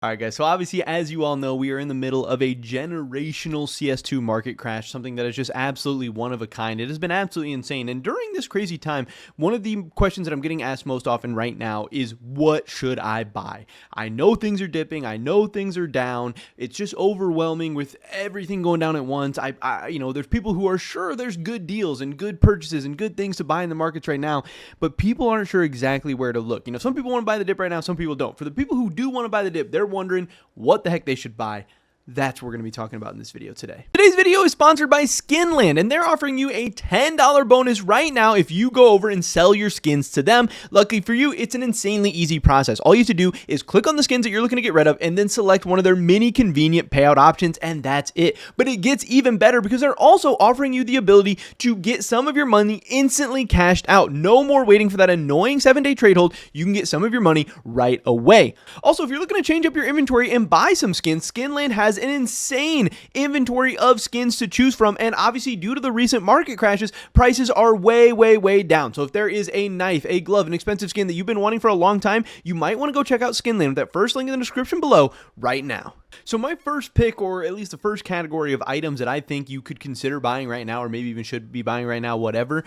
All right, guys. So obviously, as you all know, we are in the middle of a generational CS2 market crash, something that is just absolutely one of a kind. It has been absolutely insane. And during this crazy time, one of the questions that I'm getting asked most often right now is, what should I buy? I know things are dipping. I know things are down. It's just overwhelming with everything going down at once. There's people who are sure there's good deals and good purchases and good things to buy in the markets right now, but people aren't sure exactly where to look. Some people want to buy the dip right now. Some people don't. For the people who do want to buy the dip, they're wondering what the heck they should buy. That's what we're going to be talking about in this video today. Today's video is sponsored by Skinland, and they're offering you a $10 bonus right now if you go over and sell your skins to them. Luckily for you, it's an insanely easy process. All you have to do is click on the skins that you're looking to get rid of and then select one of their many convenient payout options, and that's it. But it gets even better because they're also offering you the ability to get some of your money instantly cashed out. No more waiting for that annoying 7-day trade hold. You can get some of your money right away. Also, if you're looking to change up your inventory and buy some skins, Skinland has an insane inventory of skins to choose from, and obviously due to the recent market crashes, prices are way down. So if there is a knife, a glove, an expensive skin that you've been wanting for a long time, you might want to go check out Skinland with that first link in the description below right now. So my first pick, or at least the first category of items that I think you could consider buying right now, or maybe even should be buying right now, whatever,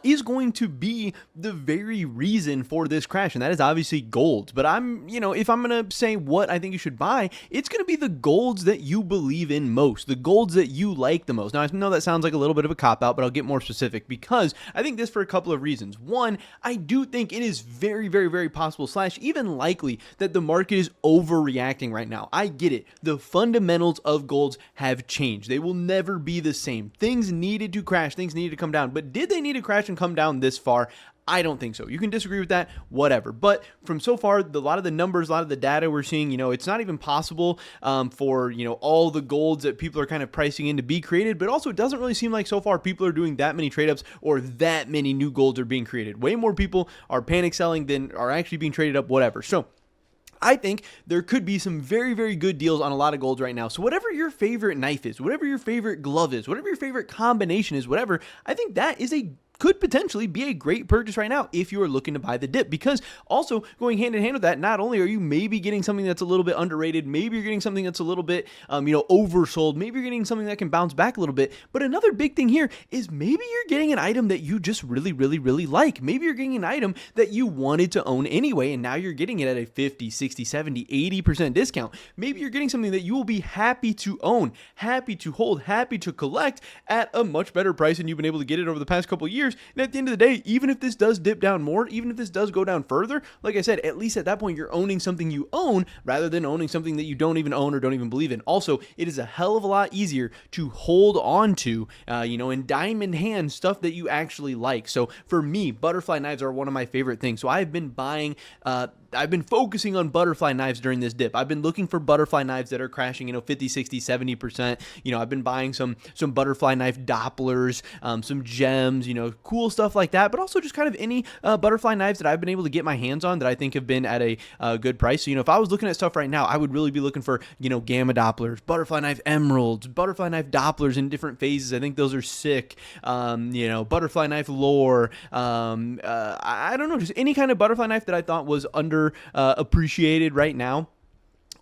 is going to be the very reason for this crash, and that is obviously gold. But if I'm going to say what I think you should buy, it's going to be the golds that you believe in most, the golds that you like the most. Now, I know that sounds like a little bit of a cop-out, but I'll get more specific because I think this for a couple of reasons. One, I do think it is very possible / even likely that the market is overreacting right now. I get it. The fundamentals of golds have changed. They will never be the same. Things needed to crash. Things needed to come down. But did they need to crash and come down this far? I don't think so. You can disagree with that, whatever. But from so far, a lot of the numbers, a lot of the data we're seeing, it's not even possible for, all the golds that people are kind of pricing in to be created. But also, it doesn't really seem like so far people are doing that many trade ups or that many new golds are being created. Way more people are panic selling than are actually being traded up, whatever. So I think there could be some very good deals on a lot of golds right now. So whatever your favorite knife is, whatever your favorite glove is, whatever your favorite combination is, whatever, I think that could potentially be a great purchase right now if you are looking to buy the dip, because also going hand in hand with that, not only are you maybe getting something that's a little bit underrated, maybe you're getting something that's a little bit oversold, maybe you're getting something that can bounce back a little bit, but another big thing here is maybe you're getting an item that you just really like. Maybe you're getting an item that you wanted to own anyway, and now you're getting it at a 50, 60, 70, 80% discount. Maybe you're getting something that you will be happy to own, happy to hold, happy to collect at a much better price than you've been able to get it over the past couple of years. And at the end of the day, even if this does dip down more, even if this does go down further, like I said, at least at that point, you're owning something you own rather than owning something that you don't even own or don't even believe in. Also, it is a hell of a lot easier to hold on to, in diamond hand stuff that you actually like. So for me, butterfly knives are one of my favorite things. So I've been focusing on butterfly knives during this dip. I've been looking for butterfly knives that are crashing, 50, 60, 70%. I've been buying some butterfly knife Dopplers, some gems, cool stuff like that, but also just kind of any butterfly knives that I've been able to get my hands on that I think have been at a good price. So, if I was looking at stuff right now, I would really be looking for, gamma Dopplers, butterfly knife emeralds, butterfly knife Dopplers in different phases. I think those are sick. Butterfly knife lore. I don't know, just any kind of butterfly knife that I thought was appreciated right now.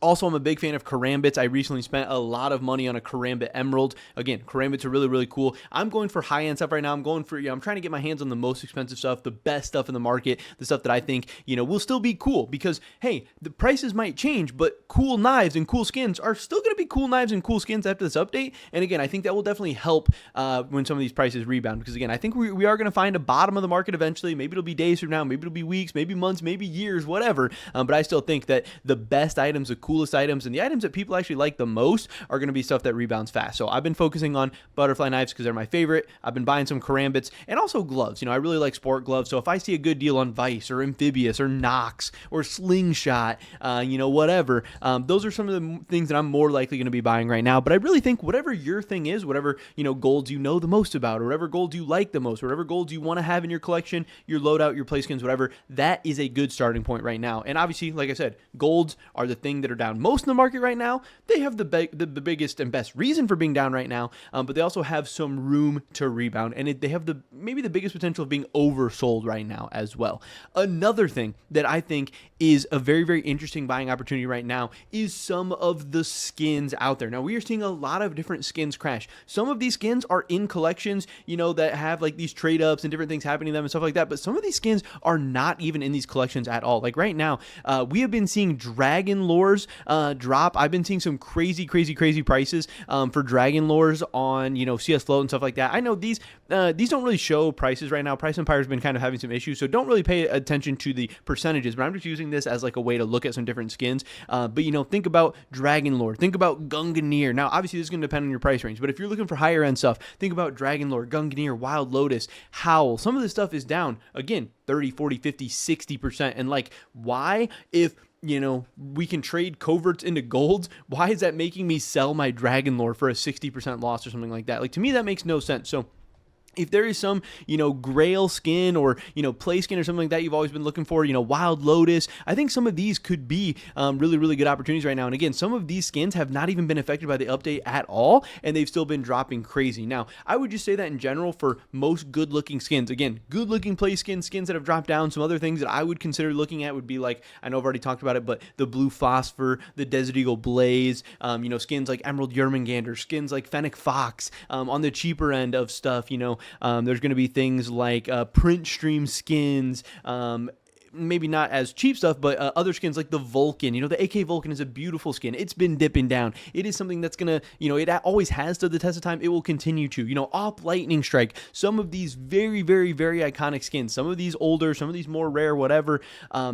Also, I'm a big fan of karambits. I recently spent a lot of money on a karambit emerald. Again, karambits are really cool. I'm going for high-end stuff right now. I'm trying to get my hands on the most expensive stuff, the best stuff in the market, the stuff that I think, will still be cool, because, hey, the prices might change, but cool knives and cool skins are still going to be cool knives and cool skins after this update. And again, I think that will definitely help when some of these prices rebound, because again, I think we are going to find a bottom of the market eventually. Maybe it'll be days from now, maybe it'll be weeks, maybe months, maybe years, whatever. But I still think that the best items, the coolest items, and the items that people actually like the most are going to be stuff that rebounds fast. So I've been focusing on butterfly knives because they're my favorite. I've been buying some karambits and also gloves. I really like sport gloves. So if I see a good deal on Vice or Amphibious or Nox or Slingshot, whatever, those are some of the things that I'm more likely going to be buying right now. But I really think whatever your thing is, whatever, golds you know the most about, or whatever golds you like the most, or whatever golds you want to have in your collection, your loadout, your play skins, whatever, that is a good starting point right now. And obviously, like I said, golds are the thing that are down. Most of the market right now, they have the biggest and best reason for being down right now, but they also have some room to rebound, and they have maybe the biggest potential of being oversold right now as well. Another thing that I think is a very, very interesting buying opportunity right now is some of the skins out there. Now, we are seeing a lot of different skins crash. Some of these skins are in collections, that have like these trade ups and different things happening to them and stuff like that, but some of these skins are not even in these collections at all. Like right now, we have been seeing dragon lores drop. I've been seeing some crazy prices for dragon lores on CS Float and stuff like that. I know these don't really show prices right now. Price Empire's been kind of having some issues, so don't really pay attention to the percentages, but I'm just using this as like a way to look at some different skins. But think about dragon lore, think about Gungnir. Now obviously this is going to depend on your price range, but if you're looking for higher end stuff, think about dragon lore, Gungnir, Wild Lotus, Howl. Some of this stuff is down again 30, 40, 50, 60%. And like, why? If we can trade coverts into golds, why is that making me sell my dragon lore for a 60% loss or something like that? Like, to me, that makes no sense. So if there is some, Grail skin or, play skin or something like that you've always been looking for, Wild Lotus, I think some of these could be really, really good opportunities right now. And again, some of these skins have not even been affected by the update at all, and they've still been dropping crazy. Now, I would just say that in general for most good-looking skins, again, good-looking play skins that have dropped down, some other things that I would consider looking at would be like, I know I've already talked about it, but the Blue Phosphor, the Desert Eagle Blaze, skins like Emerald Yermangander, skins like Fennec Fox, on the cheaper end of stuff, there's going to be things like print stream skins, maybe not as cheap stuff, but other skins like the Vulcan. The AK Vulcan is a beautiful skin. It's been dipping down. It is something that's going to, it always has stood the test of time. It will continue to, Op Lightning Strike, some of these very, very, very iconic skins, some of these older, some of these more rare, whatever,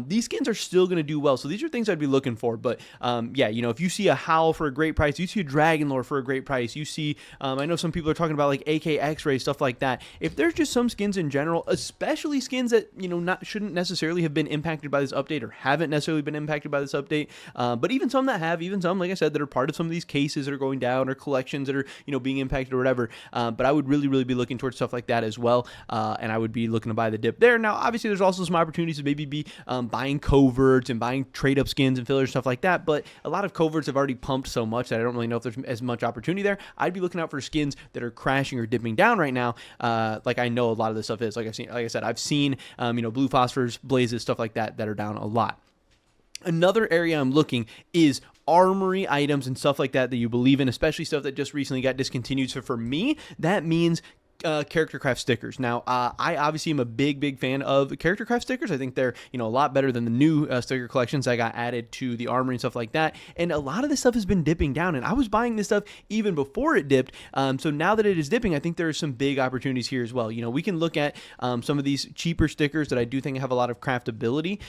these skins are still going to do well. So these are things I'd be looking for. But if you see a Howl for a great price, you see a Dragon Lore for a great price, you see, I know some people are talking about like AK X-Ray, stuff like that. If there's just some skins in general, especially skins that, shouldn't necessarily have been impacted by this update or haven't necessarily been impacted by this update, but even some that have, even some, like I said, that are part of some of these cases that are going down or collections that are being impacted or whatever, but I would really, really be looking towards stuff like that as well, and I would be looking to buy the dip there. Now obviously there's also some opportunities to maybe be buying coverts and buying trade up skins and fillers, stuff like that, but a lot of coverts have already pumped so much that I don't really know if there's as much opportunity there. I'd be looking out for skins that are crashing or dipping down right now, like I know a lot of this stuff is, like I said, I've seen Blue Phosphors, Blazes, stuff like that are down a lot. Another area I'm looking is Armory items and stuff like that you believe in, especially stuff that just recently got discontinued. So for me, that means character craft stickers. Now, I obviously am a big fan of character craft stickers. I think they're, a lot better than the new sticker collections that got added to the Armory and stuff like that. And a lot of this stuff has been dipping down, and I was buying this stuff even before it dipped. So now that it is dipping, I think there are some big opportunities here as well. We can look at some of these cheaper stickers that I do think have a lot of craftability.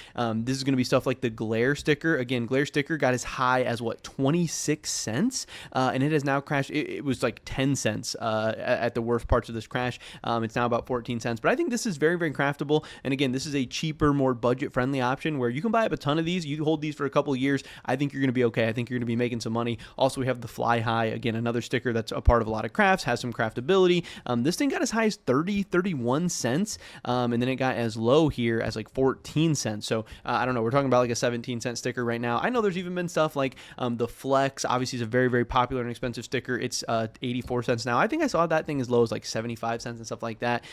This is going to be stuff like the Glare sticker. Again, Glare sticker got as high as 26 cents, and it has now crashed. It was like 10 cents at the worst parts of this crash. It's now about 14 cents, but I think this is very, very craftable. And again, this is a cheaper, more budget-friendly option where you can buy up a ton of these. You hold these for a couple of years. I think you're going to be okay. I think you're going to be making some money. Also, we have the Fly High. Again, another sticker that's a part of a lot of crafts, has some craftability. This thing got as high as 31 cents, and then it got as low here as like 14 cents. So I don't know. We're talking about like a 17-cent sticker right now. I know there's even been stuff like the Flex. Obviously, is a very, very popular and expensive sticker. It's 84 cents now. I think I saw that thing as low as like 75 cents and stuff like that.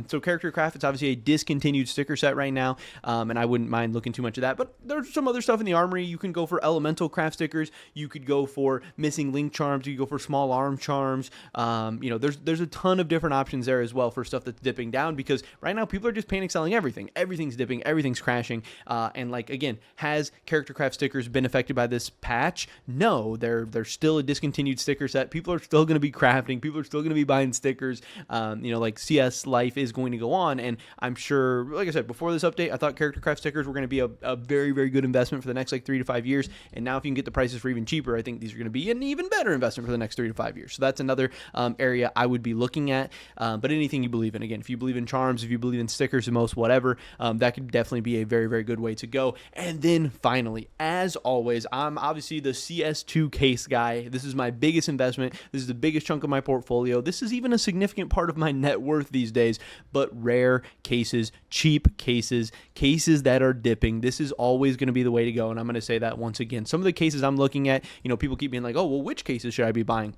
So Character Craft, it's obviously a discontinued sticker set right now, and I wouldn't mind looking too much of that. But there's some other stuff in the Armory. You can go for elemental craft stickers. You could go for missing link charms. You could go for small arm charms. There's a ton of different options there as well for stuff that's dipping down, because right now people are just panic selling everything. Everything's dipping. Everything's crashing. And like, again, has Character Craft stickers been affected by this patch? No, they're still a discontinued sticker set. People are still going to be crafting. People are still going to be buying stickers. Like CS life is going to go on, and I'm sure, like I said, before this update, I thought Character Craft stickers were going to be a very, very good investment for the next like 3 to 5 years, and now if you can get the prices for even cheaper, I think these are going to be an even better investment for the next 3 to 5 years. So that's another area I would be looking at, but anything you believe in, again, if you believe in charms, if you believe in stickers the most, whatever, that could definitely be a very, very good way to go. And then finally, as always, I'm obviously the CS2 case guy. This is my biggest investment. This is the biggest chunk of my portfolio. This is even a significant significant part of my net worth these days, but rare cases, cheap cases, cases that are dipping. This is always going to be the way to go. And I'm going to say that once again. Some of the cases I'm looking at, people keep being like, oh, well, which cases should I be buying?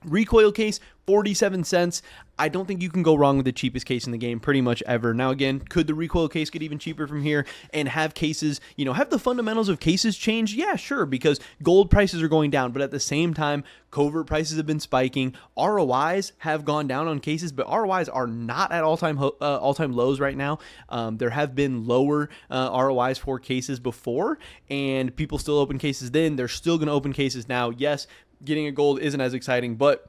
Recoil case, 47 cents. I don't think you can go wrong with the cheapest case in the game pretty much ever. Now, again, could the recoil case get even cheaper from here and have cases, have the fundamentals of cases change? Yeah, sure, because gold prices are going down, but at the same time, covert prices have been spiking. ROIs have gone down on cases, but ROIs are not at all-time lows right now. There have been lower ROIs for cases before, and people still open cases then. They're still going to open cases now. Yes, getting a gold isn't as exciting, but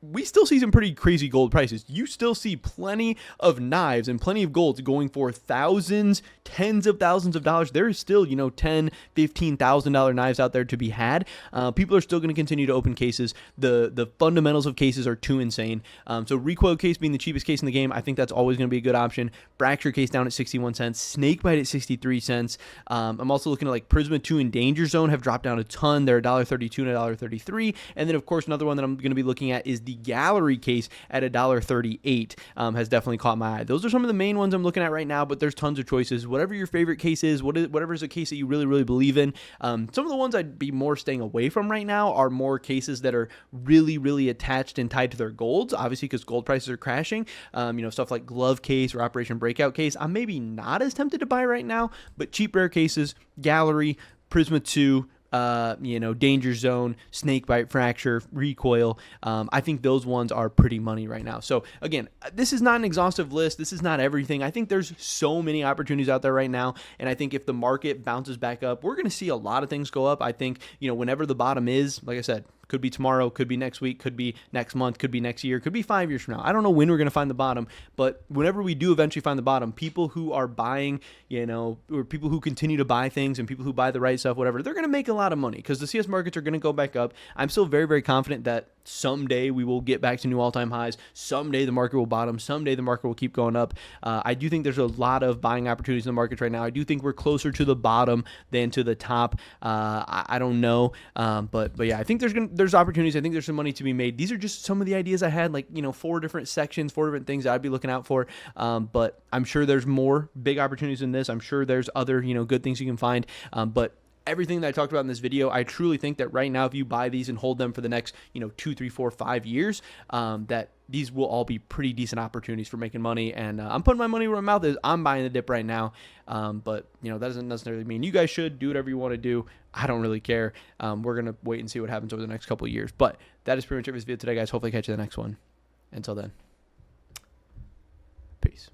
we still see some pretty crazy gold prices. You still see plenty of knives and plenty of golds going for thousands, tens of thousands of dollars. There is still, $10,000, $15,000 knives out there to be had. People are still going to continue to open cases. The fundamentals of cases are too insane. So recoil case being the cheapest case in the game, I think that's always going to be a good option. Fracture case down at 61 cents. Snakebite at 63 cents. I'm also looking at like Prisma 2 and Danger Zone have dropped down a ton. They're $1.32 and $1.33. And then, of course, another one that I'm going to be looking at is the Gallery case at $1.38 has definitely caught my eye. Those are some of the main ones I'm looking at right now, but there's tons of choices. Whatever your favorite case is, whatever is a case that you really, really believe in. Some of the ones I'd be more staying away from right now are more cases that are really, really attached and tied to their golds, obviously because gold prices are crashing. Stuff like Glove case or Operation Breakout case, I'm maybe not as tempted to buy right now, but cheap rare cases, Gallery, Prisma 2, Danger Zone, Snakebite, Fracture, Recoil. I think those ones are pretty money right now. So again, this is not an exhaustive list. This is not everything. I think there's so many opportunities out there right now. And I think if the market bounces back up, we're going to see a lot of things go up. I think, whenever the bottom is, like I said, could be tomorrow, could be next week, could be next month, could be next year, could be 5 years from now. I don't know when we're going to find the bottom, but whenever we do eventually find the bottom, people who are buying, or people who continue to buy things and people who buy the right stuff, whatever, they're going to make a lot of money because the CS markets are going to go back up. I'm still very, very confident that someday we will get back to new all-time highs. Someday the market will bottom. Someday the market will keep going up. I do think there's a lot of buying opportunities in the markets right now. I do think we're closer to the bottom than to the top. I don't know, but yeah, I think there's opportunities. I think there's some money to be made. These are just some of the ideas I had, like 4 different sections, 4 different things that I'd be looking out for. But I'm sure there's more big opportunities than this. I'm sure there's other good things you can find. But everything that I talked about in this video, I truly think that right now, if you buy these and hold them for the next, 2, 3, 4, 5 years, that these will all be pretty decent opportunities for making money. And I'm putting my money where my mouth is. I'm buying the dip right now. But that doesn't necessarily mean you guys should do whatever you want to do. I don't really care. We're going to wait and see what happens over the next couple of years. But that is pretty much it for this video today, guys. Hopefully catch you in the next one. Until then, peace.